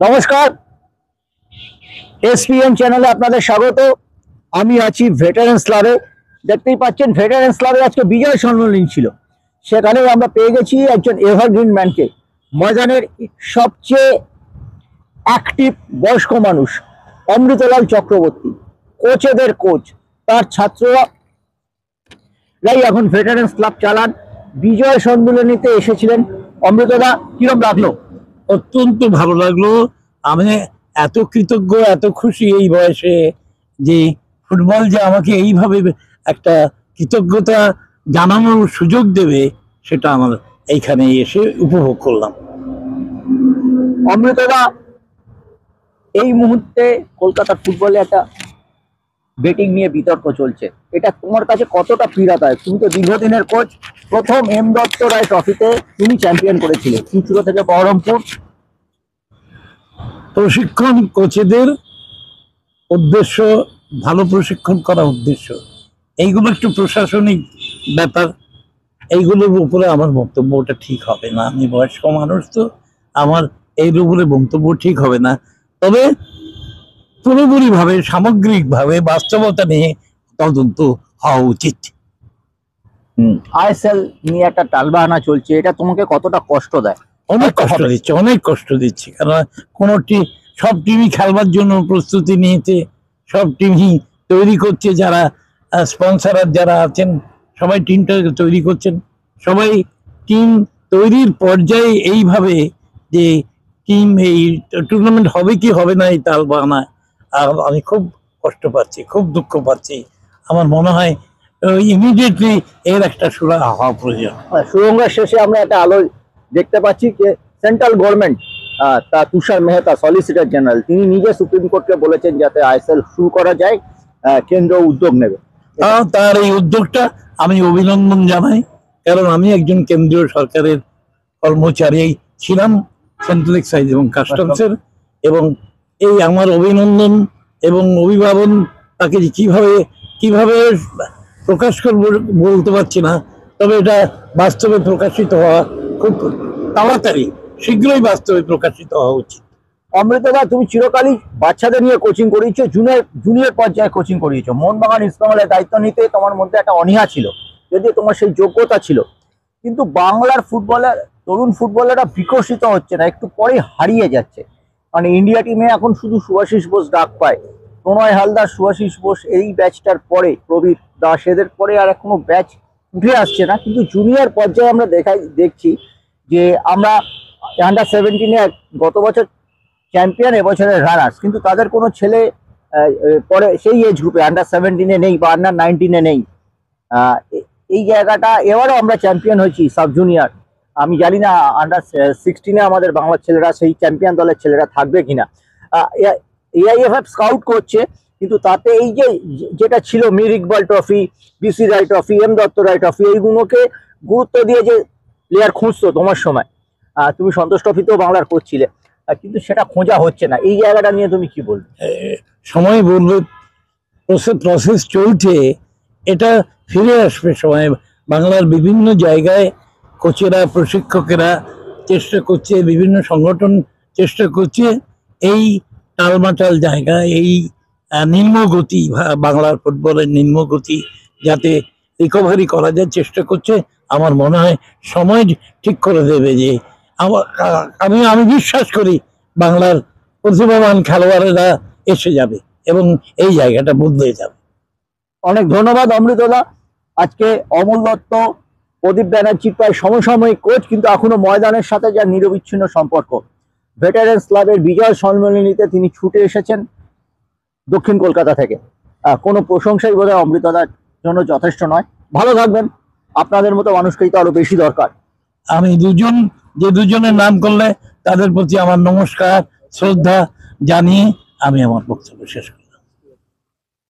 নমস্কার, এসপিএন চ্যানেলে আপনাদের স্বাগত। আমি আছি ভেটারেন্স ক্লাবে। দেখতেই পাচ্ছেন ভেটারেন্স ক্লাবে আজকে বিজয় সম্মেলন ছিল। সেখানে আমরা পেয়ে গেছি একজন এভারগ্রিন ম্যানকে, ময়দানের সবচেয়ে অ্যাক্টিভ বয়স্ক মানুষ অমৃতলাল চক্রবর্তী, কোচেদের কোচ। তার ছাত্ররাই এখন ভেটারেন্স ক্লাব চালান। বিজয় সম্মেলনীতে এসেছিলেন। অমৃতদা, কিরম লাগলো? অত্যন্ত ভালো লাগলো। আমি এত কৃতজ্ঞ, এত খুশি এই বয়সে যে ফুটবল যে আমাকে এইভাবে একটা কৃতজ্ঞতা জানানোর সুযোগ দেবে, সেটা আমার এইখানে এসে উপভোগ করলাম। অমৃতদা, এই মুহূর্তে কলকাতার ফুটবলে একটা বেটিং নিয়ে বিতর্ক চলছে, এটা তোমার কাছে কতটা পীড়াদায়ক? তুমি তো দীর্ঘদিনের কোচ, প্রথম এম দত্ত রায় ট্রফিতে তুমি চ্যাম্পিয়ন করেছিলে চুঁচুড়া থেকে বহরমপুর। প্রশিক্ষণ কোচেদের উদ্দেশ্য ভালো প্রশিক্ষণ করা উদ্দেশ্য, এইগুলো একটু প্রশাসনিক ব্যাপার, এইগুলোর উপরে আমার বক্তব্যটা ঠিক হবে না। আমি বয়স্ক মানুষ, তো আমার এর উপরে বক্তব্য ঠিক হবে না। তবে পুরোপুরিভাবে সামগ্রিকভাবে বাস্তবতা নিয়ে তদন্ত হওয়া উচিত। আইএসএল নিয়ে একটা টালবাহানা চলছে, এটা তোমাকে কতটা কষ্ট দেয়? অনেক কষ্ট দিচ্ছে, অনেক কষ্ট দিচ্ছে। কারণ সব টিমই খেলবার জন্য প্রস্তুতি নিয়েছে, সব টিমই তৈরি করছে, যারা স্পন্সর যারা আছেন সবাই টিমটা তৈরি করছেন। সবাই টিম তৈরির পর্যায়ে এইভাবে যে টিম এই টুর্নামেন্ট হবে কি হবে না এই তালবাহানা, আর আমি খুব কষ্ট পাচ্ছি, খুব দুঃখ পাচ্ছি। আমার মনে হয় ইমিডিয়েটলি এর একটা সুরাহা হওয়া প্রয়োজন। সুরঙ্গের শেষে আমরা একটা আলো দেখতে পাচ্ছি যে সেন্ট্রাল গভর্নমেন্ট, তা তুষার মেহতা সলিসিটর জেনারেল, তিনি নিজে সুপ্রিম কোর্টকে বলেছেন যাতে আইএসএল শুরু করা যায়, কেন্দ্র উদ্যোগ নেবে। তার এই উদ্যোগটা আমি অভিনন্দন জানাই, কারণ আমি একজন কেন্দ্রীয় সরকারের কর্মচারী ছিলাম, সেন্ট্রাল এক্সাইজ এবং কাস্টমসের, এবং এই আমার অভিনন্দন এবং অভিভাবন তাকে কিভাবে কিভাবে প্রকাশ করব বলতে পারছি না, তবে এটা বাস্তবে প্রকাশিত হওয়া খুব তাড়াতাড়ি, শীঘ্রই বাস্তবে প্রকাশিত হওয়া উচিত। অমৃতদা, তুমি চিরকালই বাচ্চাদের নিয়ে কোচিং করিয়েছো, জুনিয়র পর্যায়ে কোচিং করিয়েছো। মোহনবাগান ইস্টবেঙ্গলের দায়িত্ব নিতে তোমার মধ্যে একটা অনীহা ছিল, যদিও তোমার সেই যোগ্যতা ছিল, কিন্তু বাংলার ফুটবলের তরুণ ফুটবলাররা বিকশিত হচ্ছে না, একটু পরেই হারিয়ে যাচ্ছে। মানে ইন্ডিয়া টিমে এখন শুধু সুভাশিস বোস ডাক পায়, প্রণয় হালদার, সুভাশিস বোস, এই ব্যাচটার পরে প্রবীর দাস, এদের পরে আর কোনো ব্যাচ উঠে আসছে না। কিন্তু জুনিয়র পর্যায়ে আমরা দেখছি যে আমরা আন্ডার-17 গত বছর চ্যাম্পিয়ন, এবছরের রানার্স, কিন্তু তাদের কোনো ছেলে পরে সেই এজ গ্রুপে আন্ডার-17 নেই বা আন্ডার-19 নেই। এই জায়গাটা, এবারও আমরা চ্যাম্পিয়ন হয়েছি সাব জুনিয়র। আমি জানি না আন্ডার-16 আমাদের বাংলার ছেলেরা, সেই চ্যাম্পিয়ন দলের ছেলেরা থাকবে কিনা। এআইএফএফ স্কাউট করছে, কিন্তু তাতে এই যে যেটা ছিল মির ইকবাল ট্রফি, বিসি রায় ট্রফি, এম দত্ত রায় ট্রফি, এইগুলোকে গুরুত্ব দিয়ে যে প্লেয়ার খুঁজতো তোমার সময়, তুমি সন্তোষ ট্রফিতেও বাংলার কোচ ছিলে, কিন্তু সেটা খোঁজা হচ্ছে না। এই জায়গাটা নিয়ে তুমি কি বলবে? সময় বলবে, প্রসেস চলছে, এটা ফিরে আসবে সময়। বাংলার বিভিন্ন জায়গায় কোচেরা, প্রশিক্ষকেরা চেষ্টা করছে, বিভিন্ন সংগঠন চেষ্টা করছে এই টালমাটাল জায়গা, এই নিম্নগতি, বাংলার ফুটবলের নিম্নগতি যাতে রিকভারি করা যায় চেষ্টা করছে। আমার মনে হয় সময় ঠিক করে দেবে যে আমি বিশ্বাস করি বাংলার প্রতিভাবান খেলোয়াড়েরা এসে যাবে এবং এই জায়গাটা বদলে যাবে। অনেক ধন্যবাদ অমৃতদা। আজকে অমল দত্ত, প্রদীপ ব্যানার্জি প্রায় সমসাময়িক কোচ, কিন্তু এখনো ময়দানের সাথে যার নিরবিচ্ছিন্ন সম্পর্ক। ভেটারেন্স ক্লাবের বিজয় সম্মেলনীতে তিনি ছুটে এসেছেন দক্ষিণ কলকাতা থেকে। কোনো প্রশংসাই বোধহয় অমৃতদার জন্য যথেষ্ট নয়। ভালো থাকবেন, আপনাদের মতো মানুষকেই তো আরো বেশি দরকার। আমি দুজনের নাম করলে তাদের প্রতি আমার নমস্কার, শ্রদ্ধা জানিয়ে আমি আমার বক্তব্য শেষ করি।